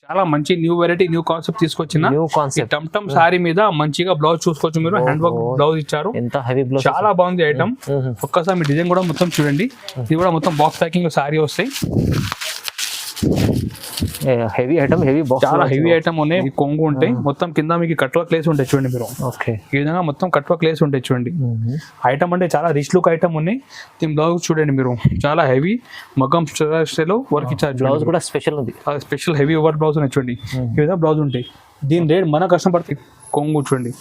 చాలా మంచి new variety new concept తీసుకొచ్చిన టమ్ టమ్ సారీ మీద మంచిగా బ్లౌజ్ చూసుకోవచ్చు మీరు. హ్యాండ్ వర్క్ బ్లౌజ్ ఇచ్చారు, ఎంత హెవీ బ్లౌజ్, చాలా బాగుంది ఐటమ్. ఒక్కసారి మీ డిజైన్ కూడా మొత్తం చూడండి. ఇది కూడా మొత్తం బాక్స్ ప్యాకింగ్ లో సారీ వస్తాయి. హెవీ ఐటమ్, హెవీ బాక్స్, చాలా హెవీ ఐటమ్ ఉన్నాయి. కొంగు ఉంటాయి మొత్తం, కింద మీకు కట్ వర్క్ లేసి ఉంటాయి చూడండి మీరు. ఓకే, ఈ విధంగా మొత్తం కట్ వర్క్ లేసి ఉంటాయి చూడండి. ఐటమ్ అంటే చాలా రిచ్ లుక్ ఐటమ్ ఉన్నాయి. దీని బ్లౌజ్ చూడండి మీరు, చాలా హెవీ మగ్గం స్టైల్ వర్క్ ఇచ్చారు. బ్లౌజ్ కూడా స్పెషల్ ఉంది, స్పెషల్ హెవీ వర్క్ బ్లౌజ్ ఉన్నాయి చూడండి. ఈ విధంగా బ్లౌజ్ ఉంటాయి. దీని రేట్ మన కష్టం పడుతుంది. కొంగు చూడండి,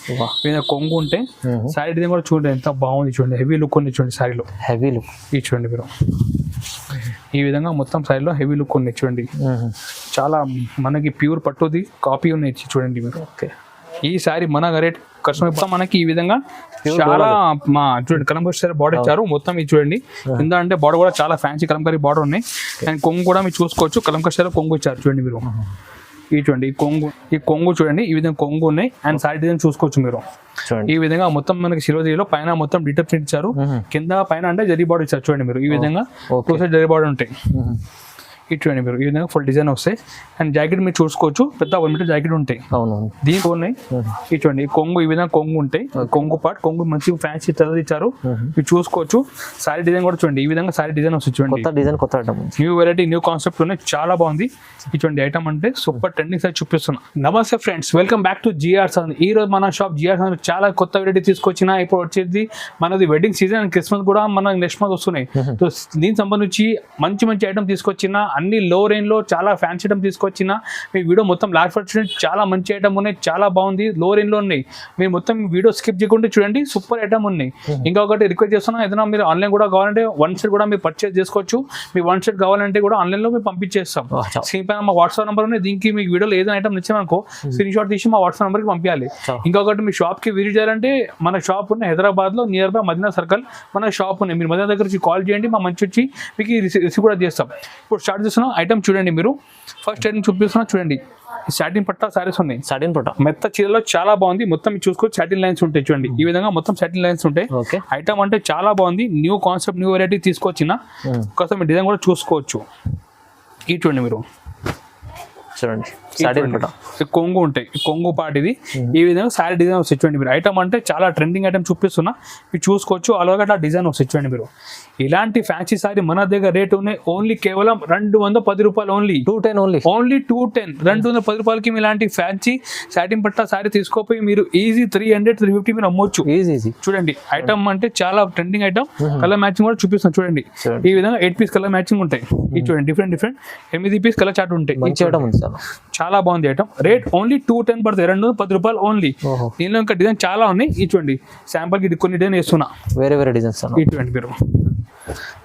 కొంగు ఉంటే శారీ డిజైన్ కూడా చూడండి ఎంత బాగుంది చూడండి. హెవీ లుక్ ఉంది చూడండి శారీలో, హెవీ లుక్. ఇది చూడండి మీరు, ఈ విధంగా మొత్తం శారీలో హెవీ లుక్ ఉంది చూడండి. చాలా మనకి ప్యూర్ పట్టుది కాపీ ఉన్నాయి చూడండి మీరు. ఓకే, ఈ శారీ మన రేట్ కస్టమర్ మనకి ఈ విధంగా చాలా మా చూడండి కలంకారీ స్టైల్ బార్డర్ ఇచ్చారు మొత్తం. ఇది చూడండి కింద అంటే బార్డర్ కూడా చాలా ఫ్యాన్సీ కలంకారీ బార్డర్ ఉన్నాయి. అండ్ కొంగు కూడా మీరు చూసుకోవచ్చు, కలంకారీ స్టైల్ కొంగు ఇచ్చారు చూడండి మీరు. ఈ చూడండి ఈ కొంగు చూడండి, ఈ విధంగా కొంగు ఉన్నాయి. అండ్ సారీ డిజైన్ చూసుకోవచ్చు మీరు. ఈ విధంగా మొత్తం మనకి సిల్వర్ జరీలో పైన మొత్తం డిటప్ ప్రింట్ ఇచ్చారు, కింద పైన అంటే జరీ బార్డర్ ఇచ్చారు చూడండి మీరు. ఈ విధంగా టూ సైడ్ జరీ బార్డర్ ఉంటాయి. ఇది చూడండి మీరు, ఈ విధంగా ఫుల్ డిజైన్ వస్తాయి. అండ్ జాకెట్ మీరు చూసుకోవచ్చు, పెద్ద 1 మీటర్ జాకెట్ ఉంటాయి. దీనికి ఉన్నాయి. ఇది చూడండి కొంగు, ఈ విధంగా కొంగు ఉంటాయి. కొంగు పార్ట్, కొంగు మంచి ఫ్యాన్సీ కలర్ ఇచ్చారు, మీరు చూసుకోవచ్చు. సారీ డిజైన్ కూడా చూడండి, ఈ విధంగా సారీ డిజైన్ వస్తుంది చూడండి. కొత్త item, new variety new concept ఉన్నాయి, చాలా బాగుంది. ఇది చూడండి ఐటమ్ అంటే సూపర్ ట్రెండింగ్ సార్ చూపిస్తున్నా. నమస్తే friends, welcome back to GR సంద్. ఈ రోజు మన షాప్ జిఆర్ సంద్ చాలా కొత్త వెరైటీ తీసుకొచ్చిన. ఇప్పుడు వచ్చేది మనది వెడ్డింగ్ సీజన్ అండ్ క్రిస్మస్ కూడా మన నెక్స్ట్ మంత్ వస్తున్నాయి. సో దీనికి సంబంధించి మంచి మంచి ఐటమ్ తీసుకొచ్చిన, అన్ని లో రేంజ్ లో చాలా ఫ్యాన్సీ ఐటమ్ తీసుకొచ్చిన. మీ వీడియో మొత్తం లాస్ట్ వరకు చూడండి, చాలా మంచి ఐటమ్ ఉన్నాయి, చాలా బాగుంది, లో రేంజ్ లో ఉన్నాయి. మీరు మొత్తం వీడియో స్కిప్ చేయకుండా చూడండి, సూపర్ ఐటమ్ ఉన్నాయి. ఇంకొకటి రిక్వెస్ట్ చేస్తున్నా, ఏదైనా మీరు ఆన్లైన్ కూడా కావాలంటే 1 సెట్ కూడా మీరు పర్చేస్ చేసుకోవచ్చు. మీ 1 సెట్ కావాలంటే కూడా ఆన్లైన్ లో మేము పంపించేస్తాం. స్క్రీన్ పైన మా వాట్సాప్ నెంబర్ ఉంది, దీనికి మీకు వీడియోలో ఏదైనా ఐటమ్ నచ్చామనుకో స్క్రీన్ షాట్ తీసి మా వాట్సాప్ నెంబర్కి పంపించాలి. ఇంకొకటి మీ షాప్ కి విజిట్ చేయాలంటే మన షాప్ ఉన్న హైదరాబాద్ లో నియర్ బై మదీనా సర్కిల్ మన షాప్ ఉన్నాయి. మీరు మదీనా దగ్గర వచ్చి కాల్ చేయండి, మా మంచి వచ్చి మీకు రిసీవ్ కూడా చేస్తాం. ఇప్పుడు స్టార్ట్ చేస్తున్నాం ఐటమ్ చూడండి మీరు. ఫస్ట్ ఐటమ్ చూపిస్తున్నా చూడండి, సాటిన్ పట్టా సారీస్ ఉన్నాయి. సాటిన్ పట్టా మెత్త చీరలో చాలా బాగుంది. మొత్తం మీరు చూసుకోవచ్చు, సాటిన్ లైన్స్ ఉంటాయి చూడండి. ఈ విధంగా మొత్తం సాటిన్ లైన్స్ ఉంటాయి. ఐటమ్ అంటే చాలా బాగుంది, న్యూ కాన్సెప్ట్ న్యూ వెరైటీ తీసుకొచ్చిన. ఒకసారి మీ డిజైన్ కూడా చూసుకోవచ్చు. ఈ చూడండి మీరు, చూడండి కొంగు ఉంటాయి, కొంగు పార్ట్ ఇది. ఈ విధంగా సారీ డిజైన్ వస్తుంది చూడండి మీరు. ఐటమ్ అంటే చాలా ట్రెండింగ్ ఐటమ్ చూపిస్తున్నా, మీరు చూసుకోవచ్చు. అలాగే అట్లా డిజైన్ వస్తుంది చూడండి మీరు. ఇలాంటి ఫ్యాన్సీ సారీ మన దగ్గర రేట్ ఉన్నాయి ఓన్లీ కేవలం 210 రూపాయలు. ఓన్లీ 210 210 రూపాయలకి ఇలాంటి ఫ్యాన్సీ సాటిన్ పట్టా సారీ తీసుకోపోయి మీరు ఈజీ 300-350 మీరు అమ్మొచ్చు ఈజీ. చూడండి ఐటమ్ అంటే చాలా ట్రెండింగ్ ఐటమ్. కలర్ మ్యాచింగ్ కూడా చూపిస్తాం చూడండి. ఈ విధంగా 8 పీస్ కలర్ మ్యాచింగ్ ఉంటాయి. ఇది చూడండి, డిఫరెంట్ 8 పీస్ కలర్ చార్ట్ ఉంటాయి. చాలా బాగుంది ఐటమ్. రేట్ ఓన్లీ 210 పడుతుంది, 210 రూపాయలు ఓన్లీ. దీనిలో ఇంకా డిజైన్ చాలా ఉన్నాయి. ఇది చూడండి, శాంపుల్ కి కొన్ని డిజైన్ వేస్తున్నా, వేరే డిజైన్స్. ఇది చూడండి మీరు,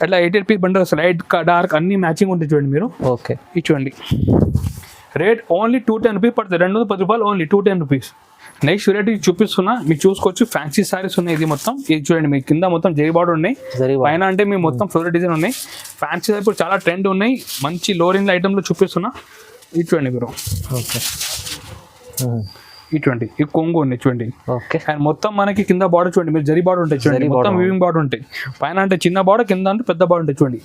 అట్లా 8 పీస్ బండల్స్ లైట్ డార్క్ అన్ని మ్యాచింగ్ ఉంటాయి చూడండి మీరు. ఓకే, ఇది చూడండి రేట్ ఓన్లీ 210 రూపీస్ పడుతుంది, 210 రూపాయలు ఓన్లీ 210 రూపీస్. నెక్స్ట్ వెరైటీ చూపిస్తున్నా, మీరు చూసుకోవచ్చు. ఫ్యాన్సీ సారీస్ ఉన్నాయి. ఇది మొత్తం ఇది చూడండి, మీ కింద మొత్తం జరీ బార్డర్ ఉన్నాయి, పైన అంటే మీ మొత్తం ఫ్లోరల్ డిజైన్ ఉన్నాయి. ఫ్యాన్సీ సారీ ఇప్పుడు చాలా ట్రెండ్ ఉన్నాయి, మంచి లో రేంజ్ ఐటమ్ లో చూపిస్తున్నా. ఇది చూడండి మీరు. ఓకే, ఇటువంటి ఈ కొంగు ఉంది చూడండి. అండ్ మొత్తం మనకి కింద బార్డర్ చూడండి మీరు, జరీ బార్డర్ ఉంటాయి చూడండి, మొత్తం వీవింగ్ బార్డర్ ఉంటాయి. పైన అంటే చిన్న బార్డర్, కింద అంటే పెద్ద బార్డర్ ఉంటాయి చూడండి.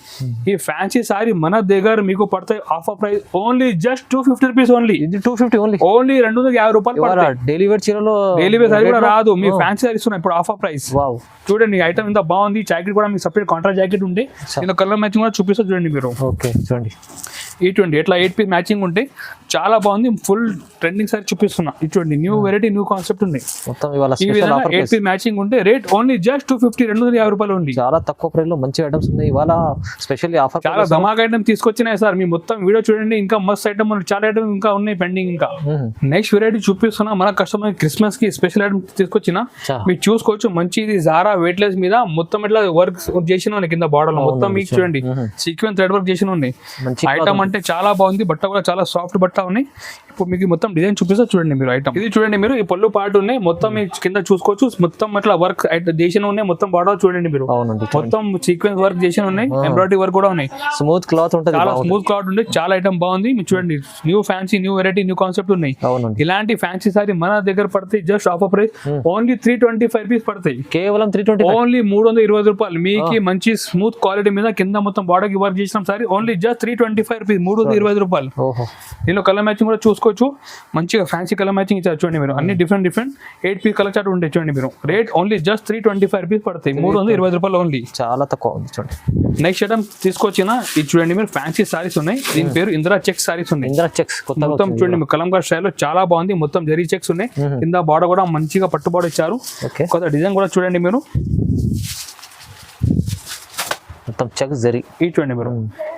ఈ ఫ్యాన్సీ సారీ మన దగ్గర మీకు పడతాయి offer price only just 250 rupees only. ఇది 250 ఓన్లీ 250 రూపాయలు. డైలీ వేర్ చీరలో డైలీ వేర్ సారీ కూడా రాదు, మీ ఫ్యాన్సీ సారీస్ ఉన్నాయి ఇప్పుడు ఆఫర్ ప్రైస్. చూడండి ఐటమ్ ఇంత బాగుంది. జాకెట్ కూడా మీకు సపరేట్ కాంట్రాస్ట్ జాకెట్ ఉంది. దీనిలో కలర్ మ్యాచింగ్ కూడా చూపిస్తా చూడండి మీరు. ఓకే, చూడండి ఇటువంటి ఎట్లా 8 పీస్ మ్యాచింగ్ ఉంటాయి, చాలా బాగుంది. ఫుల్ ట్రెండింగ్ సారీ చూపిస్తున్నా. ఇటువంటి న్యూ వెరైటీ న్యూ కాన్సెప్ట్ ఉంది. ఈ విధంగా 8 పీస్ మ్యాచింగ్ ఉంటే రేట్ ఓన్లీ జస్ట్ 250 రూపాయలు ఉంది. చాలా తక్కువ ప్రైస్ లో మంచి ఐటమ్స్ ఉన్నాయి. ఇవాళ స్పెషల్లీ ఆఫర్ చాలా ధమాకా ఐటమ్ తీసుకొచ్చినాయి సార్. మీ మొత్తం వీడియో చూడండి, ఇంకా మస్త్ ఐటమ్ చాలా ఐటమ్ ఇంకా ఉన్నాయి పెండింగ్. ఇంకా నెక్స్ట్ వెరైటీ చూపిస్తున్నా, మన కస్టమర్ క్రిస్మస్ కి స్పెషల్ ఐటమ్ తీసుకొచ్చిన. మీరు చూసుకోవచ్చు, మంచి ఇది జారా వెయిట్ లెస్ మీద మొత్తం ఇట్లా వర్క్ చేసిన ఉన్నాయి. కింద బార్డర్ లో మొత్తం మీకు చూడండి సీక్వెన్స్ థ్రెడ్ వర్క్ చేసిన ఉన్నాయి. ఐటమ్ అంటే చాలా బాగుంది. బట్ట కూడా చాలా సాఫ్ట్ బట్ట ఉన్నాయి. ఇప్పుడు మీకు మొత్తం డిజైన్ చూపిస్తా చూడండి మీరు. ఐటమ్ ఇది చూడండి మీరు, ఈ పళ్ళు పార్ట్ ఉన్నాయి మొత్తం మీకు కింద చూసుకోవచ్చు. మొత్తం ఇట్లా వర్క్ చేసిన ఉన్నాయి. మొత్తం బార్డర్ చూడండి మీరు, మొత్తం సీక్వెన్స్ వర్క్ చేసిన ఉన్నాయి. ఎంబ్రాయిడరీ వర్క్ కూడా ఉన్నాయి. స్మూత్ క్లాత్ ఉంటుంది, చాలా స్మూత్ క్లాత్ ఉంది. చాలా ఐటమ్ బాగుంది. మీరు చూడండి, new fancy new variety new concept ఉన్నాయి. ఇలాంటి ఫ్యాన్సీ సారీ మన దగ్గర పడతాయి just offer price only 325 rupees పడతాయి. కేవలం 320, ఓన్లీ 320 రూపాయలు. మీకు మంచి స్మూత్ క్వాలిటీ మీద కింద మొత్తం బార్డర్ కి వర్క్ చేసిన sorry only just 325 rupees. Only 325 రూపాయలు. ఓహో దీనిలో కలర్ మ్యాచింగ్ కూడా చూసుకోవచ్చు, మంచిగా ఫ్యాన్సీ కలర్ మ్యాచింగ్ ఇచ్చారు చూడండి మీరు. అన్ని డిఫరెంట్ 8 పీస్ కలర్ చార్ట్ ఉంటాయి చూడండి మీరు. రేట్ ఓన్లీ జస్ట్ 325 రూపీస్ పడతాయి, 320 రూపాయలు ఓన్లీ. చాలా తక్కువ ఉంది చూడండి. నెక్స్ట్ ఐటమ్ తీసుకొచ్చిన ఇది చూడండి మీరు, ఫ్యాన్సీ సారీస్ ఉన్నాయి. దీని పేరు ఇందిరా చెక్స్ సారీస్ ఉన్నాయి. ఇందిరా చెక్స్ కొత్తగా మొత్తం చూడండి మీరు, కలంకార్ స్టైల్లో చాలా బాగుంది. మొత్తం జరీ చెక్స్ ఉన్నాయి, కింద బార్డర్ కూడా మంచిగా పట్టు బార్డర్ ఇచ్చారు. ఓకే కొత్త డిజైన్ కూడా చూడండి మీరు, మొత్తం చెక్స్ జరీ. ఈ చూడండి మీరు,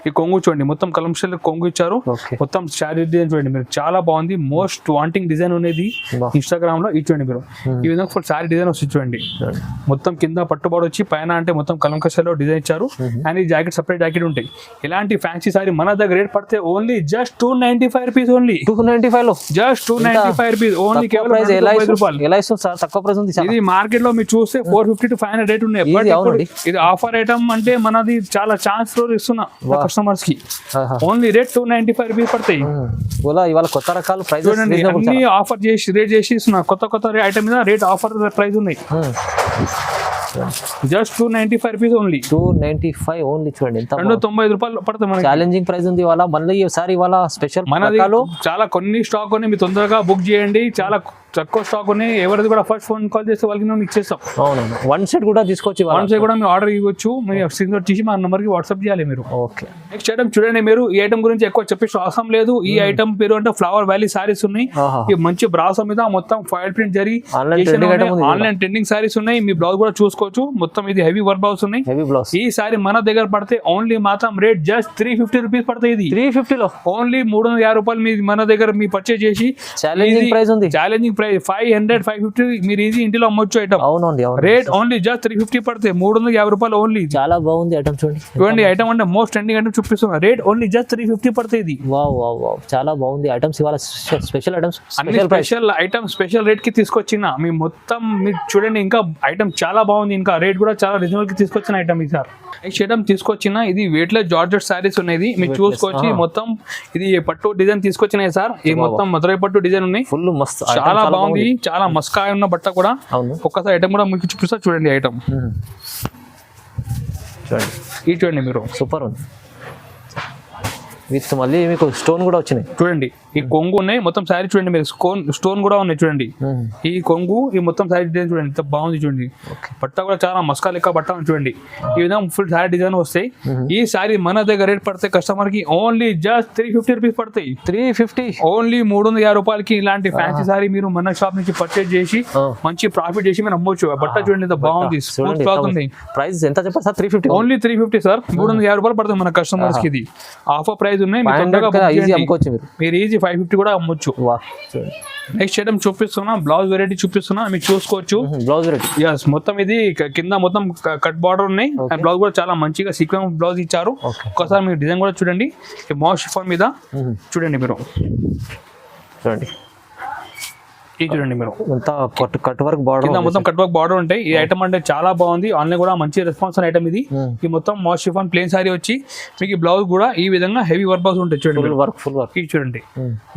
ఈ కొంగు చూడండి మొత్తం కలం స్టైల్ కొంగు ఇచ్చారు. ఓకే మొత్తం శారీ డిజైన్ చూడండి మీరు, చాలా బాగుంది. మోస్ట్ వాంటింగ్ డిజైన్ అనేది బా. ఇన్స్టాగ్రామ్ లో. ఈ చూడండి మీరు, ఈ విధంగా ఫుల్ శారీ డిజైన్ వస్తుంది చూడండి. మొత్తం కింద పట్టుబాటు వచ్చి పైన అంటే మొత్తం కలంకార్ స్టైల్లో డిజైన్ ఇచ్చారు. అండ్ ఈ జాకెట్ సపరేట్ జాకెట్ ఉంటాయి. ఇలాంటి ఫ్యాన్సీ సారీ మన దగ్గర రేట్ పడితే ఓన్లీ జస్ట్ 295 రూపీస్ ఓన్లీ. 295 లో జస్ట్ 295 రూపీస్ ఓన్లీ, కేవలం ప్రైస్ ఎలా 295 రూపాయలు. ఎలా ఇస్తుంది సార్? తక్కువ ప్రైస్ ఉంది. ఇది మార్కెట్ లో మీరు చూస్తే 450 to 500 రేట్ ఉన్నాయి. బట్ ఇప్పుడు ఇది ఆఫర్ ఐటమ్ అంటే మనది చాలా ఛాన్స్ ఇస్తున్నా కస్టమర్స్ కి. ఓన్లీ రేట్ 295 రూపీస్ పడతాయి. ఇవాళ కొత్త రకాల ప్రైస్ చూడండి, అన్ని ఆఫర్ చేసి రేట్ చేసి ఇస్తున్నా. కొత్త ఐటమ్ మీద రేట్ ఆఫర్ ప్రైస్ ఉన్నాయి. Just 295 rupees only. 295 ఓన్లీ. చూడండి ఎంత 295 రూపాయలు పడుతుంది మనకి. ఛాలెంజింగ్ ప్రైస్ ఉంది ఇవాళ. మళ్ళీ ఈసారి ఇవాళ స్పెషల్ మనది చాలా కొన్ని స్టాక్ ఉన్నాయి, మీరు తొందరగా బుక్ చేయండి. చాలా తక్కువ స్టాక్ ఉన్నాయి. ఎవరిది కూడా ఫస్ట్ ఫోన్ కాల్ చేస్తే వాళ్ళకి మేము ఇచ్చేస్తాం. అవునవును, వన్ సెట్ కూడా తీసుకోవచ్చు. వన్ సెట్ కూడా మీరు ఆర్డర్ ఇవ్వచ్చు. మీరు స్క్రీన్ షాట్ తీసి మా నెంబర్ కి వాట్సాప్ చేయాలి మీరు. ఓకే నెక్స్ట్ ఐటమ్ చూడండి మీరు, ఈ ఐటమ్ గురించి ఎక్కువ చెప్పేసి అవసరం లేదు. ఈ ఐటమ్ పేరు అంటే ఫ్లవర్ వ్యాలీ సారీస్ ఉన్నాయి. ఈ మంచి బ్రాసో మీద మొత్తం foil print zari online trending saris ఉన్నాయి. మీ బ్లౌజ్ కూడా చూసుకోవచ్చు. మొత్తం ఇది హెవీ వర్క్ బ్లౌజ్ ఉన్నాయి. Heavy blouse. ఈ సారీ మన దగ్గర పడితే ఓన్లీ మాత్రం రేట్ జస్ట్ 350 రూపీస్ పడుతుంది. ఇది 350 లో ఓన్లీ 350 రూపాయలు. మీ మన దగ్గర మీ పర్చేజ్ చేసి ఛాలెంజింగ్ ప్రైస్ ఉంది. ఛాలెంజింగ్ ప్రైస్ 500-550 మీరు ఈజీ ఇంటిలో అమ్మొచ్చు ఐటమ్. అవునండి, రేట్ ఓన్లీ జస్ట్ 350 పడితే 350 రూపాయలు ఓన్లీ. చాలా బాగుంది ఐటమ్. చూడండి చూడండి ఐటమ్ అంటే మోస్ట్ ట్రెండింగ్ ఐటమ్ చూపిస్తున్నా. రేట్ ఓన్లీ జస్ట్ 350 పడుతుంది. ఇది వావ్ వావ్ వావ్, చాలా బాగుంది ఐటమ్స్. ఇవాళ స్పెషల్ ఐటమ్స్, అన్ని స్పెషల్ ఐటమ్ స్పెషల్ రేట్ కి తీసుకొచ్చిన మీ మొత్తం మీరు చూడండి. ఇంకా ఐటమ్ చాలా బాగుంది. ఇంకా రేట్ కూడా చాలా రీజనబుల్ కి తీసుకొచ్చిన ఐటమ్ ఇది సార్. నెక్స్ట్ ఐటమ్ తీసుకొచ్చిన ఇది వెయిట్లెస్ జార్జెట్ సారీస్ ఉన్నాయి. మీరు చూసుకోవచ్చు. మొత్తం ఇది పట్టు డిజైన్ తీసుకొచ్చినాయి సార్. ఈ మొత్తం మధురై పట్టు డిజైన్ ఉన్నాయి. ఫుల్ మస్త్, చాలా బాగుంది. చాలా మస్కా ఉన్న బట్ట కూడా. ఒక్కసారి ఐటమ్ కూడా మీకు చూపిస్తా చూడండి. ఐటమ్ చూడండి, ఈ చూడండి మీరు, సూపర్ ఉంది. విత్ మళ్ళీ మీకు స్టోన్ కూడా వచ్చినాయి. చూడండి ఈ కొంగు ఉన్నాయి. మొత్తం శారీ చూడండి మీరు, స్టోన్ కూడా ఉన్నాయి చూడండి. ఈ కొంగు ఈ మొత్తం శారీ డిజైన్ చూడండి ఎంత బాగుంది. చూడండి బట్ట కూడా చాలా మస్కా లెక్క బట్ట ఉంది చూడండి. ఈ విధంగా ఫుల్ శారీ డిజైన్ వస్తాయి. ఈ శారీ మన దగ్గర రేట్ పడతాయి కస్టమర్ కి ఓన్లీ జస్ట్ 350 రూపీస్ పడతాయి. 350 ఓన్లీ 350 రూపాయలకి. ఇలాంటి ఫ్యాన్సీ శారీ మీరు మన షాప్ నుంచి పర్చేజ్ చేసి మంచి ప్రాఫిట్ చేసి మీరు అమ్మొచ్చు. బట్ట చూడండి ఎంత బాగుంది, స్మూత్ క్లాత్ ఉంది. ప్రైస్ ఎంత చెప్పారు సార్? 350 only 350 sir. 350 రూపాయలు పడుతుంది మన కస్టమర్స్ కి. ఇది ఆఫర్ ప్రైస్ ఉన్నాయి. మీరు ఈజీ 550 కూడా అమ్మొచ్చు. నెక్స్ట్ ఐటమ్ చూపిస్తున్నా, బ్లౌజ్ వెరైటీ చూపిస్తున్నా, మీరు చూసుకోవచ్చు. బ్లౌజ్ వెరైటీ, yes మొత్తం ఇది కింద మొత్తం కట్ బార్డర్ ఉన్నాయి. బ్లౌజ్ కూడా చాలా మంచిగా సీక్వెన్స్ బ్లౌజ్ ఇచ్చారు. ఒకసారి మీరు డిజైన్ కూడా చూడండి. మౌస్ షిఫాన్ మీద చూడండి మీరు, చూడండి ఇది చూడండి మీరు, కట్ వర్క్ బార్డర్, మొత్తం కట్ వర్క్ బార్డర్ ఉంటాయి. ఈ ఐటమ్ అంటే చాలా బాగుంది. ఆన్లైన్ కూడా మంచి రెస్పాన్స్ ఐటమ్ ఇది. ఈ మొత్తం మౌస్ షిఫాన్ ప్లేన్ సారీ వచ్చి మీకు బ్లౌజ్ కూడా ఈ విధంగా హెవీ వర్క్ బ్లౌజ్ ఉంటాయి. చూడండి ఫుల్ వర్క్. ఇది చూడండి.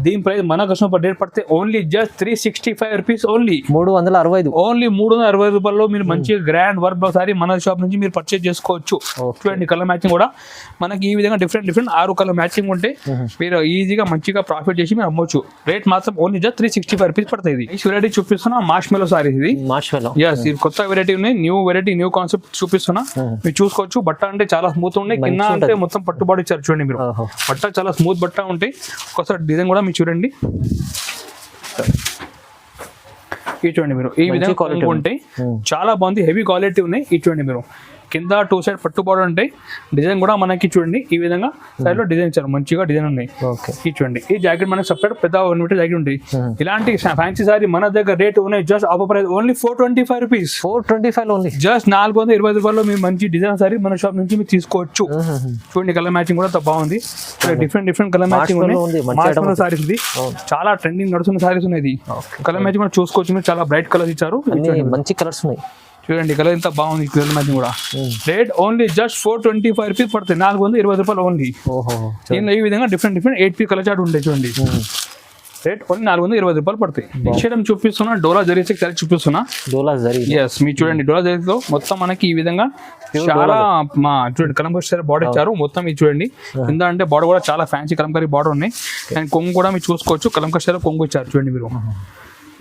దీని ప్రైస్ మన కస్టమర్ రేట్ పడితే only just 365 rupees only. 365 only 360 రూపాయల్లో మీరు మంచి గ్రాండ్ వర్క్ బ్లౌజ్ సారీ మన షాప్ నుంచి మీరు పర్చేజ్ చేసుకోవచ్చు. చూడండి కలర్ మ్యాచింగ్ కూడా మనకి ఈ విధంగా డిఫరెంట్ 6 కలర్ మ్యాచింగ్ ఉంటే మీరు ఈజీగా మంచిగా ప్రాఫిట్ చేసి మీరు అమ్మొచ్చు. రేట్ మాత్రం ఓన్లీ జస్ట్ 365 రూపీస్ పడుతుంది. ఈ వెరైటీ చూపిస్తున్నా మార్ష్ మెలో సారీస్. ఇది ఇది కొత్త వెరైటీ ఉన్నాయి. న్యూ వెరైటీ, న్యూ కాన్సెప్ట్ చూపిస్తున్నా. మీరు చూసుకోవచ్చు. బట్ట అంటే చాలా స్మూత్ ఉన్నాయి. కింద అంటే మొత్తం పట్టుబాటు ఇచ్చారు చూడండి మీరు. బట్ట చాలా స్మూత్ బట్ట ఉంటాయి. ఒకసారి డిజైన్ కూడా మీరు చూడండి. ఈ చూడండి మీరు, ఈ విధంగా క్వాలిటీ ఉంటాయి. చాలా బాగుంది, హెవీ క్వాలిటీ ఉన్నాయి. ఈ చూడండి మీరు, కింద 2 సైడ్ పట్టు బార్డర్ ఉంటాయి. డిజైన్ కూడా మనకి చూడండి ఈ విధంగా సైడ్ లో డిజైన్ ఇచ్చారు. మంచిగా డిజైన్ ఉన్నాయి. ఈ చూడండి ఈ జాకెట్ మనకి సపరేట్ పెద్ద జాకెట్ ఉంటాయి. ఇలాంటి ఫ్యాన్సీ సారీ మన దగ్గర రేట్ ఉన్నాయి just offer price only 425 rupees. 425 only. Just 420 రూపాయల్లో మీరు మంచి డిజైన్ సారీ మన షాప్ నుంచి మీరు తీసుకోవచ్చు. చూడండి కలర్ మ్యాచింగ్ కూడా బాగుంది. డిఫరెంట్ కలర్ మ్యాచింగ్ ఉన్నాయి. సారీస్ ఇది చాలా ట్రెండింగ్ నడుస్తున్న సారీస్ ఉన్నాయి. కలర్ మ్యాచింగ్ కూడా చూసుకోవచ్చు. మీరు చాలా బ్రైట్ కలర్స్ ఇచ్చారు. మంచి కలర్స్ ఉన్నాయి. చూడండి కలర్ ఎంత బాగుంది. కలర్ మ్యాచింగ్ కూడా రేట్ ఓన్లీ జస్ట్ 425 రూపీస్ పడుతుంది. 420 రూపాయలు ఓన్లీ. దీనిలో ఈ విధంగా డిఫరెంట్ 8 పీస్ కలర్ చార్ట్ ఉంటాయి. చూడండి రేట్ ఓన్లీ 420 రూపాయలు పడతాయి. నెక్స్ట్ ఐటమ్ చూపిస్తున్నా డోలా జరీ సారీ చూపిస్తున్నా. డోలా జరీ. ఎస్ మీరు చూడండి డోలా జరీతో మొత్తం మనకి ఈ విధంగా చాలా మా చూడండి కలంకారీ స్టైల్ బార్డర్ ఇచ్చారు. మొత్తం ఇది చూడండి కింద అంటే బార్డర్ కూడా చాలా ఫ్యాన్సీ కలంకారీ బార్డర్ ఉన్నాయి. అండ్ కొంగు కూడా మీరు చూసుకోవచ్చు కలంకారీ స్టైల్ కొంగు ఇచ్చారు చూడండి మీరు.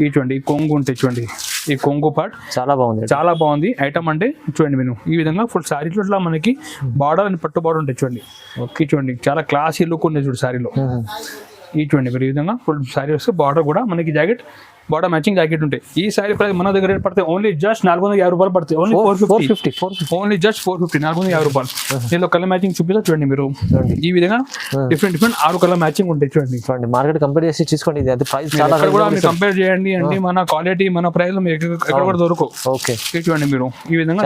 ఈ చూడండి ఈ కొంగు ఉంటాయి చూడండి ఈ కొంగు పార్ట్ చాలా బాగుంది, చాలా బాగుంది ఐటమ్ అంటే చూడండి మీరు ఈ విధంగా ఫుల్ శారీలో మనకి బార్డర్ అండ్ పట్టు బార్డర్ ఉంటాయి చూడండి. ఓకే చూడండి చాలా క్లాసీ లుక్ ఉంది చూడు శారీలో. ఈ చూడండి మీరు ఈ విధంగా ఫుల్ శారీ వస్తే బార్డర్ కూడా మనకి జాకెట్ బార్డర్ మ్యాచింగ్ జాకెట్ ఉంటాయి. ఈ శారీ ప్రైస్ మన దగ్గర రేట్ పడితే ఓన్లీ జస్ట్ 450 రూపాయలు పడతాయి. ఓన్లీ 450 ఓన్లీ జస్ట్ 450 450 రూపాయలు. దీనిలో కలర్ మ్యాచింగ్ చూపిస్తా చూడండి మీరు. ఈ విధంగా డిఫరెంట్ 6 కలర్ మ్యాచింగ్ ఉంటాయి చూడండి. మార్కెట్ కంపేర్ చేసి చూసుకోండి, ఇది ప్రైస్ చాలా కూడా మీరు కంపేర్ చేయండి అండి. మన క్వాలిటీ మన ప్రైస్ లో మీకు ఎక్కడ కూడా దొరకవు. ఓకే చూడండి మీరు ఈ విధంగా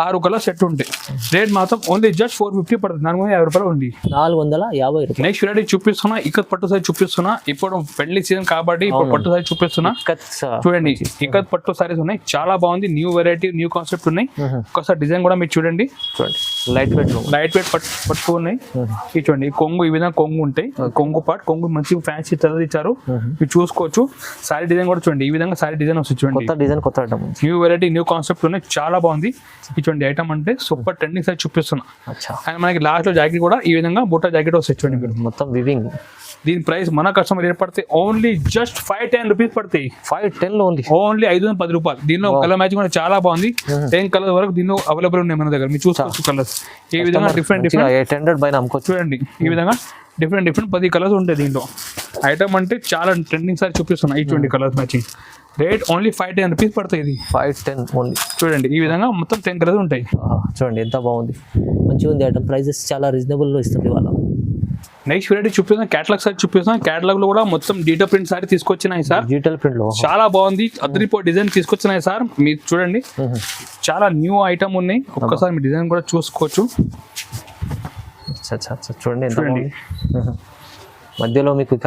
6 కలర్ సెట్ ఉంటాయి. రేట్ మాత్రం ఓన్లీ జస్ట్ 450 పడుతుంది 450 రూపాయలు ఓన్లీ 450 రూపాయలు. నెక్స్ట్ వెరైటీ చూపిస్తున్నా ఇక్కత్ పట్టు సైజ్ చూపిస్తున్నా. ఇప్పుడు పెళ్లి సీజన్ కాబట్టి ఇప్పుడు పట్టు సైజ్ చూపిస్తున్నా చూడండి. ఇక్కత్ పట్టు సారీస్ ఉన్నాయి చాలా బాగుంది. న్యూ వెరైటీ న్యూ కాన్సెప్ట్ ఉన్నాయి. ఒకసారి డిజైన్ కూడా మీరు చూడండి లైట్ వెయిట్ పట్టు ఉన్నాయి. ఇది చూడండి ఈ కొంగు ఈ విధంగా కొంగు ఉంటాయి. కొంగు పార్ట్ కొంగు మంచి ఫ్యాన్సీ చదువు ఇచ్చారు మీరు చూసుకోవచ్చు. సారీ డిజైన్ కూడా చూడండి ఈ విధంగా సారీ డిజైన్ వస్తుంది చూడండి. కొత్త item new variety new concept ఉన్నాయి చాలా బాగుంది. ఇది చూడండి ఐటమ్ అంటే సూపర్ ట్రెండింగ్ సైజ్ చూపిస్తున్నా. అండ్ మనకి లాస్ట్ లో జాకెట్ కూడా ఈ విధంగా బుట్ట జాకెట్ వస్తుంది చూడండి మీరు. మొత్తం వివింగ్. దీని ప్రైస్ మన కస్టమర్ రేట్ పడితే ఓన్లీ జస్ట్ 510 రూపీస్ పడతాయి. 510 ఓన్లీ 510 రూపాయలు. దీనిలో కలర్ మ్యాచింగ్ కూడా చాలా బాగుంది. 10 కలర్ వరకు దీనిలో అవైలబుల్ ఉన్నాయి మన దగ్గర. మీరు చూసుకోవచ్చు కలర్స్ ఈ విధంగా డిఫరెంట్ 800 పైన అమ్ముకోవచ్చు చూడండి. ఈ విధంగా డిఫరెంట్ 10 కలర్స్ ఉంటాయి దీంట్లో. ఐటమ్ అంటే చాలా ట్రెండింగ్ సార్ చూపిస్తున్నాయి. ఈ 20 colours matching rate only 510 rupees పడతాయి. ఇది 510 ఓన్లీ. చూడండి ఈ విధంగా మొత్తం 10 కలర్స్ ఉంటాయి. చూడండి ఎంత బాగుంది, మంచిగా ఉంది ఐటమ్. ప్రైజెస్ చాలా రీజనబుల్ లో ఇస్తుంది వాళ్ళ. నెక్స్ట్ వెరైటీ చూపిస్తున్నా క్యాటలాగ్ సారీ చూపిస్తున్నా. క్యాటలాగ్ లో కూడా మొత్తం డిజిటల్ ప్రింట్ సారీ తీసుకొచ్చినాయి సార్. డిజిటల్ ప్రింట్ లో చాలా బాగుంది. అద్రిపో డిజైన్ తీసుకొచ్చినాయి సార్. మీరు చూడండి చాలా న్యూ ఐటమ్ ఉన్నాయి. ఒక్కసారి మీ డిజైన్ కూడా చూసుకోవచ్చు చూడండి. చూడండి మధ్యలో మీకు ఇక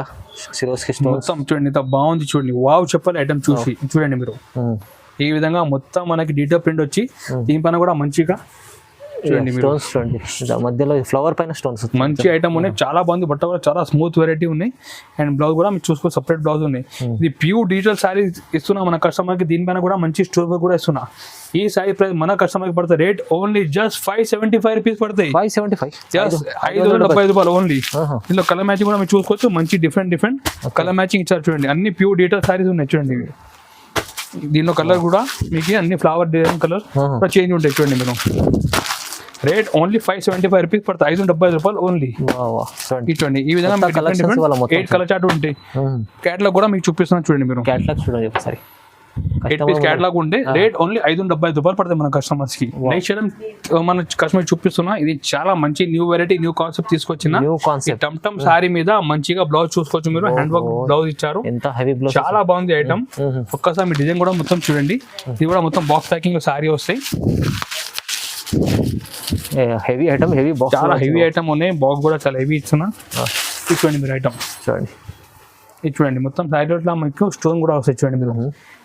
మొత్తం చూడండి ఎంత బాగుంది చూడండి. వావ్ చెప్పాలి ఐటమ్ చూసి చూడండి మీరు. ఈ విధంగా మొత్తం మనకి డిజిటల్ ప్రింట్ వచ్చి దీనిపైన కూడా మంచిగా చూడండి స్టోన్స్ చూడండి. మధ్యలో ఫ్లవర్ పైన స్టోన్స్ మంచి ఐటమ్ ఉన్నాయి. చాలా బాగుంది. బట్ట కూడా చాలా స్మూత్ వెరైటీ ఉన్నాయి. అండ్ బ్లౌజ్ కూడా మీరు చూసుకో సపరేట్ బ్లౌజ్ ఉన్నాయి. ఇది ప్యూర్ డిజిటల్ శారీ ఇస్తున్నా మన కస్టమర్ కి. దీనిపైన కూడా మంచి స్టోర్ కూడా ఇస్తున్నా. ఈ శారీ ప్రైస్ మన కస్టమర్ కి పడతాయి రేట్ ఓన్లీ జస్ట్ 575 రూపీస్ పడతాయి. 570 రూపాయలు ఓన్లీ. దీనిలో కలర్ మ్యాచింగ్ కూడా మీరు చూసుకోవచ్చు. మంచి డిఫరెంట్ కలర్ మ్యాచింగ్ ఇచ్చారు చూడండి. అన్ని ప్యూర్ డిజిటల్ శారీస్ ఉన్నాయి చూడండి. దీనిలో కలర్ కూడా మీకు అన్ని ఫ్లవర్ డిజైన్ కలర్ చేంజ్ ఉంటాయి చూడండి మీరు. రేట్ ఓన్లీ 575 రూపీస్ పడతాయి. 570 రూపాయలు ఓన్లీ. చూడండి ఈ విధంగా 8 కలర్ చార్ట్ ఉంటాయి. క్యాటలాగ్ కూడా మీకు చూపిస్తున్నాను చూడండి మీరు. క్యాటలాగ్ చూడండి ఒకసారి. 8 పీస్ క్యాటలాగ్ ఉంటే రేట్ ఓన్లీ 575 రూపాయలు పడతాయి మన కస్టమర్స్ కి. నెక్స్ట్ మన కస్టమర్ చూపిస్తున్నా. ఇది చాలా మంచి న్యూ వెరైటీ న్యూ కాన్సెప్ట్ తీసుకొచ్చిన టమ్ సారీ మీద మంచిగా బ్లౌజ్ చూసుకోవచ్చు మీరు. హ్యాండ్ వర్క్ బ్లౌజ్ ఇచ్చారు. చాలా బాగుంది ఐటమ్. ఒక్కసారి మీ డిజైన్ కూడా మొత్తం చూడండి. ఇది కూడా మొత్తం బాక్స్ ప్యాకింగ్ లో సారీ వస్తాయి. హెవీ ఐటమ్, హెవీ బాక్స్, చాలా హెవీ ఐటమ్ ఉన్నాయి. బాక్స్ కూడా చాలా హెవీ ఇస్తున్నా. చూడండి మీరు ఐటమ్ చూడండి. ఇది చూడండి మొత్తం సైడ్లో మీకు స్టోన్ కూడా వస్తాయి చూడండి మీరు.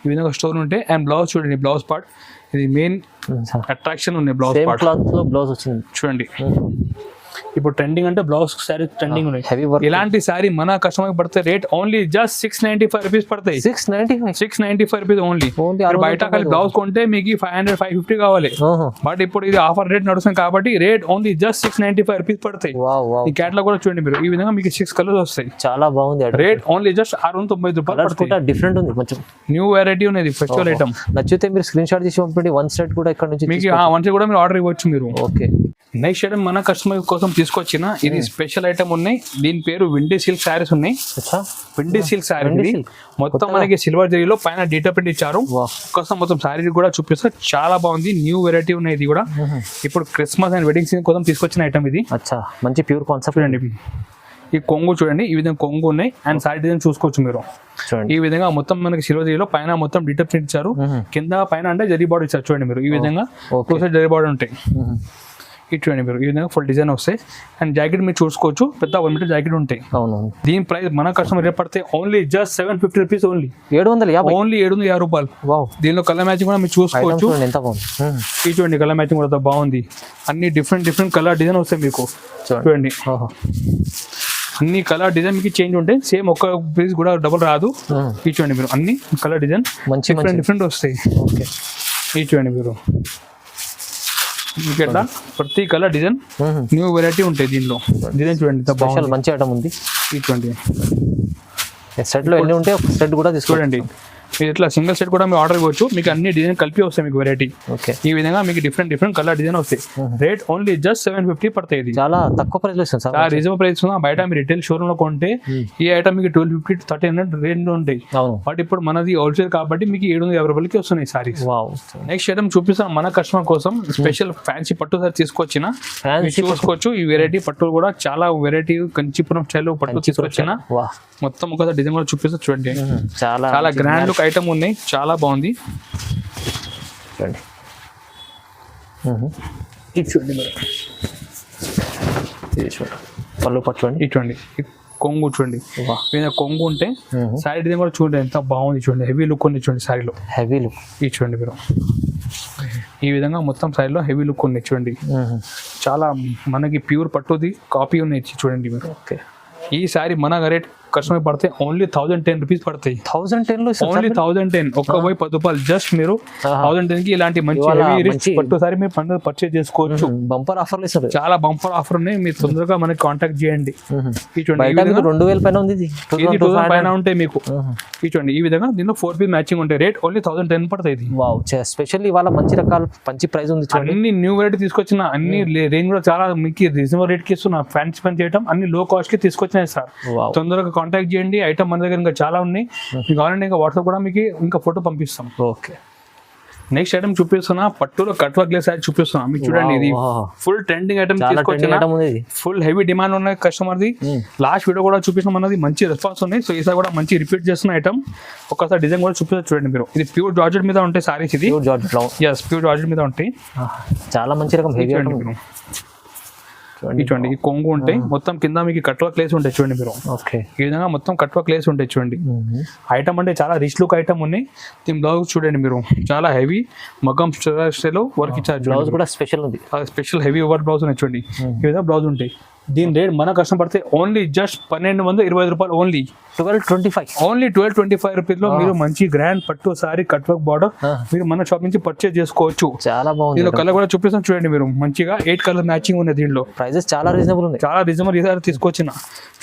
ఈ విధంగా స్టోన్ ఉంటే అండ్ బ్లౌజ్ చూడండి. బ్లౌజ్ పార్ట్ ఇది మెయిన్ అట్రాక్షన్ ఉన్నాయి. బ్లౌజ్ పార్ట్ బ్లౌజ్ వచ్చింది చూడండి. ఇప్పుడు ట్రెండింగ్ అంటే బ్లౌజ్ శారీ ట్రెండింగ్ ఉన్నాయి. ఇలాంటి శారీ మన కస్టమర్ పడితే రేట్ ఓన్లీ జస్ట్ 695 రూపీస్ పడతాయి. 695 రూపీస్ ఓన్లీ. బయట కలిసి బ్లౌజ్ కొంటే మీకు 500 550 కావాలి. బట్ ఇప్పుడు ఇది ఆఫర్ రేట్ నడుస్తుంది కాబట్టి రేట్ ఓన్లీ జస్ట్ 695 రూపీస్ పడతాయి. ఈ క్యాటలాగ్ కూడా చూడండి మీరు. ఈ విధంగా మీకు 6 కలర్స్ వస్తాయి. చాలా బాగుంది. రేట్ ఓన్లీ జస్ట్ 690 రూపాయలు. డిఫరెంట్ ఉంది, కొంచెం న్యూ వెరైటీ ఉన్నది. ఫెస్టివల్ ఐటమ్ నచ్చితే మీరు స్క్రీన్ షాట్ తీసి పంపండి. 1 సెట్ కూడా ఇక్కడ నుంచి మీకు 1 సెట్ కూడా మీరు ఆర్డర్ ఇవ్వచ్చు మీరు. ఓకే. నెక్స్ట్ ఐటమ్ మన కస్టమర్ కోసం తీసుకొచ్చిన ఇది స్పెషల్ ఐటమ్ ఉన్నాయి. దీని పేరు విండీ సిల్క్ శారీస్ ఉన్నాయి. విండీ సిల్క్ శారీ మొత్తం మనకి సిల్వర్ జరీలో పైన డీటా ప్రింట్ ఇచ్చారు. కోసం మొత్తం శారీ కూడా చూపిస్తే చాలా బాగుంది. న్యూ వెరైటీ ఉన్నాయి. ఇది కూడా ఇప్పుడు క్రిస్మస్ అండ్ వెడ్డింగ్ సీజన్ కోసం తీసుకొచ్చిన ఐటమ్ ఇది. మంచి ప్యూర్ కాన్సెప్ట్ అండి. ఈ కొంగు చూడండి. ఈ విధంగా కొంగు ఉన్నాయి అండ్ సారీ డిజైన్ చూసుకోవచ్చు మీరు. ఈ విధంగా మొత్తం మనకి సిల్వర్ జరీలో పైన మొత్తం డీటా ప్రింట్ ఇచ్చారు. కింద పైన అంటే జరీ బార్డర్ ఇచ్చారు చూడండి మీరు. ఈ విధంగా జరీ బార్డర్ ఉంటాయి. ఈ చూడండి మీరు. ఈ విధంగా ఫుల్ డిజైన్ వస్తాయి. అండ్ జాకెట్ మీరు చూసుకోవచ్చు. పెద్ద 1 మీటర్ జాకెట్ ఉంటాయి. దీని ప్రైస్ మన కస్టమర్ రేట్ పడితే only just 750 rupees only. 750 only 750 రూపాయలు. దీనిలో కలర్ మ్యాచింగ్ కూడా మీరు చూసుకోవచ్చు. ఈ చూడండి కలర్ మ్యాచింగ్ కూడా బాగుంది. అన్ని డిఫరెంట్ కలర్ డిజైన్ వస్తాయి మీకు. చూడండి అన్ని కలర్ డిజైన్ మీకు చేంజ్ ఉంటాయి, సేమ్ ఒక్క పీస్ కూడా డబుల్ రాదు. ఈ చూడండి మీరు అన్ని కలర్ డిజైన్ మంచి డిఫరెంట్ వస్తాయి. ఓకే, ఈ చూడండి మీరు మీకు ఎట్లా ప్రతి కలర్ డిజైన్ న్యూ వెరైటీ ఉంటాయి దీనిలో. డిజైన్ చూడండి ఎంత బాగుంది, మంచి ఐటమ్ ఉంది. ఈ చూడండి సెట్ లో ఎన్ని ఉంటాయి, ఒక సెట్ కూడా తీసుకోండి. మీరు ఇట్లా సింగిల్ సెట్ కూడా మీరు ఆర్డర్ ఇవ్వచ్చు, మీకు అన్ని డిజైన్ కలిపి వస్తాయి మీకు వెరైటీ. ఓకే, ఈ విధంగా మీకు డిఫరెంట్ కలర్ డిజైన్ వస్తాయి. రేట్ ఓన్లీ జస్ట్ 750 పడతాయి. ఇది చాలా తక్కువ ప్రైస్ లో ఇస్తుంది సార్, చాలా రీజనబుల్ ప్రైస్ ఉంది. బయట మీరు రిటైల్ షోరూమ్ లో కొంటే ఈ ఐటమ్ మీకు 1250 to 1300 రేంజ్ ఉంటాయి. బట్ ఇప్పుడు మనది హోల్సేల్ కాబట్టి మీకు 750 రూపాయలకి వస్తున్నాయి సారీస్. నెక్స్ట్ ఐటమ్ చూపిస్తాను మన కస్టమర్ కోసం, స్పెషల్ ఫ్యాన్సీ పట్టు సారీ తీసుకొచ్చిన చూసుకోవచ్చు. ఈ వెరైటీ పట్టు కూడా చాలా వెరైటీ కంచిపురం స్టైల్ పట్టు తీసుకొచ్చిన. మొత్తం ఒక డిజైన్ కూడా చూపిస్తా చూడండి, చాలా గ్రాండ్ లుక్ ఐటమ్ ఉన్నాయి, చాలా బాగుంది. చూడండి ఇది చూడండి మీరు, పళ్ళు పట్టు చూడండి. ఇది చూడండి కొంగు చూడండి, కొంగు ఉంటే సారీ డిజైన్ కూడా చూడండి ఎంత బాగుంది. చూడండి హెవీ లుక్ ఉంది చూడండి సారీలో, హెవీ లుక్. ఇది చూడండి మీరు ఈ విధంగా మొత్తం సారీలో హెవీ లుక్ ఉంది చూడండి. చాలా మనకి ప్యూర్ పట్టుది కాపీ ఉన్నాయి చూడండి మీరు. ఓకే, ఈ సారీ మన రేట్ కస్టమర్ పడితే ఓన్లీ 1010 రూపీస్ పడతాయి. 1010 లో ఓన్లీ 1010, ఒక్క పోయి 10 రూపాయలు. జస్ట్ మీరు 1010 కి ఇలాంటి మంచి హెవీ రిచ్ పట్టు సారీ మీరు పండుగ పర్చేజ్ చేసుకోవచ్చు. బంపర్ ఆఫర్ ఇస్తారు, చాలా బంపర్ ఆఫర్ ఉన్నాయి. మీరు తొందరగా మనకి కాంటాక్ట్ చేయండి. ఈ చూడండి 2000 పైన ఉంది, ఇది 2000 పైన ఉంటాయి మీకు. ఈ చూడండి ఈ విధంగా దీనిలో 4 పీస్ మ్యాచింగ్ ఉంటాయి. రేట్ ఓన్లీ 1010 పడుతుంది. వావ్, స్పెషల్లీ ఇవాళ మంచి రకాల మంచి ప్రైస్ ఉంది చూడండి. అన్ని న్యూ వెరైటీ తీసుకొచ్చిన, అన్ని రేంజ్ కూడా చాలా మీకు రీజనబుల్ రేట్ కి ఇస్తున్నా. ఫ్యాన్సీ పని చేయడం అన్ని లో కాస్ట్ కి తీసుకొచ్చినాయి సార్. తొందరగా కాంటాక్ట్ చేయండి. ఐటమ్ మన దగ్గర ఇంకా చాలా ఉన్నాయి. మీకు కావాలంటే ఇంకా వాట్సాప్ కూడా మీకు ఇంకా ఫోటో పంపిస్తాం. ఓకే, నెక్స్ట్ ఐటమ్ చూపిస్తున్నా, పట్టులో కట్ వర్క్ లెస్ చూపిస్తున్నా మీకు. చూడండి ఇది ఫుల్ ట్రెండింగ్ ఐటమ్ తీసుకొచ్చిన, ఫుల్ హెవీ డిమాండ్ ఉన్నాయి కస్టమర్ ది. లాస్ట్ వీడియో కూడా చూపిస్తున్నా, మనది మంచి రెస్పాన్స్ ఉన్నాయి. సో ఈసారి కూడా మంచి రిపీట్ చేస్తున్న ఐటమ్. ఒకసారి డిజైన్ కూడా చూపిస్తారు చూడండి మీరు. ఇది ప్యూర్ జార్జెట్ మీద ఉంటాయి సారీస్. ఇది ప్యూర్ జార్జెట్ మీద ఉంటాయి, చాలా మంచి రకం హెవీ ఐటమ్. చూడండి ఈ కొంగు ఉంటాయి, మొత్తం కింద మీకు కట్ వర్క్ లేస్ ఉంటాయి చూడండి మీరు. ఓకే, ఈ విధంగా మొత్తం కట్ వర్క్ లేస్ ఉంటాయి చూడండి. ఐటమ్ అంటే చాలా రిచ్ లుక్ ఐటమ్ ఉన్నాయి. దీని బ్లౌజ్ చూడండి మీరు, చాలా హెవీ మగ్గం స్టైల్ వర్క్ ఇచ్చారు. బ్లౌజ్ కూడా స్పెషల్ ఉంది, స్పెషల్ హెవీ వర్క్ బ్లౌజ్ ఉన్నాయి చూడండి. ఈ విధంగా బ్లౌజ్ ఉంటాయి. దీని రేట్ మన కష్టం పడితే ఓన్లీ జస్ట్ 1225 రూపాయలు. ఓన్లీ 1225, ఓన్లీ 1225 రూపీస్ లో మీరు మంచి గ్రాండ్ పట్టు సారీ కట్ వర్క్ బార్డర్ మీరు మన షాప్ నుంచి పర్చేజ్ చేసుకోవచ్చు. చాలా బాగుంది. దీనిలో కలర్ కూడా చూపిస్తాం చూడండి మీరు, మంచిగా 8 కలర్ మ్యాచింగ్ ఉన్నాయి. దీనిలో ప్రైజెస్ చాలా రీజనబుల్ ఉన్నాయి, చాలా రీజనబుల్ ఈసారి తీసుకొచ్చిన.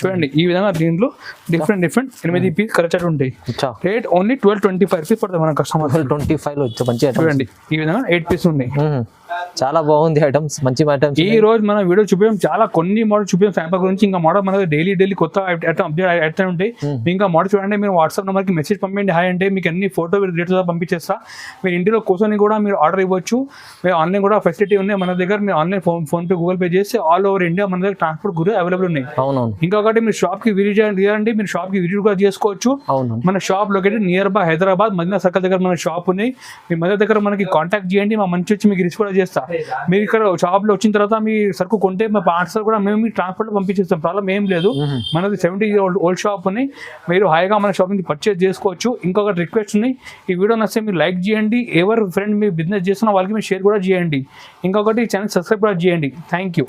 చూడండి ఈ విధంగా దీంట్లో డిఫరెంట్ 8 పీస్ కలర్ ఉంటాయి. రేట్ ఓన్లీ 1225 రూపీస్ పడుతుంది మన కస్టమర్. 1225 లో మంచి చూడండి ఈ విధంగా 8 పీస్ ఉన్నాయి. చాలా బాగుంది ఐటమ్స్, మంచి ఐటమ్స్. ఈ రోజు మన వీడియో చూపించాం, చాలా కొన్ని మోడల్ చూపించాం శాంపుల్ గురించి. ఇంకా మోడల్ మన డైలీ కొత్త అప్డేట్ అయితే ఉంటాయి. ఇంకా మోడల్ చూడండి, మీరు వాట్సాప్ నెంబర్కి మెసేజ్ పంపించండి హాయ్ అంటే మీకు అన్ని ఫోటో డీటెయిల్స్ పంపించేస్తా. మీరు ఇంటిలో కూర్చొని కూడా మీరు ఆర్డర్ ఇవ్వచ్చు. మీరు ఆన్లైన్ కూడా ఫెసిలిటీ ఉన్నాయి మన దగ్గర. మీరు ఆన్లైన్ ఫోన్పే గూగుల్ పే చేస్తే ఆల్ ఓవర్ ఇండియా మన దగ్గర ట్రాన్స్పోర్ట్ కూడా అవైలబుల్ ఉన్నాయి. అవునవును. ఇంకొకటి మీరు షాప్కి విజిట్ చేయాలంటే మీరు షాప్కి విజిట్ కూడా చేసుకోవచ్చు. మన shop located near by Hyderabad Madina circle దగ్గర మన షాప్ ఉన్నాయి. మీ మదర్ దగ్గర మనకి కాంటాక్ట్ చేయండి, మా మంచి వచ్చి మీకు రిసీవ్ కూడా చేస్తా. మీరు ఇక్కడ షాప్ లో వచ్చిన తర్వాత మీ సరుకు కొంటే మా పార్సల్ కూడా మేము ట్రాన్స్పోర్ట్ లో పంపించేస్తాం, ప్రాబ్లం ఏం లేదు. మనది 70 year old షాప్ ఉంది, మీరు హాయిగా మన షాప్ నుంచి పర్చేజ్ చేసుకోవచ్చు. ఇంకొకటి రిక్వెస్ట్ ఉంది, ఈ వీడియో నచ్చితే మీరు లైక్ చేయండి. ఎవరు ఫ్రెండ్ మీ బిజినెస్ చేస్తున్న వాళ్ళకి మీరు షేర్ కూడా చేయండి. ఇంకొకటి ఛానల్ సబ్స్క్రైబ్ కూడా చేయండి. Thank you.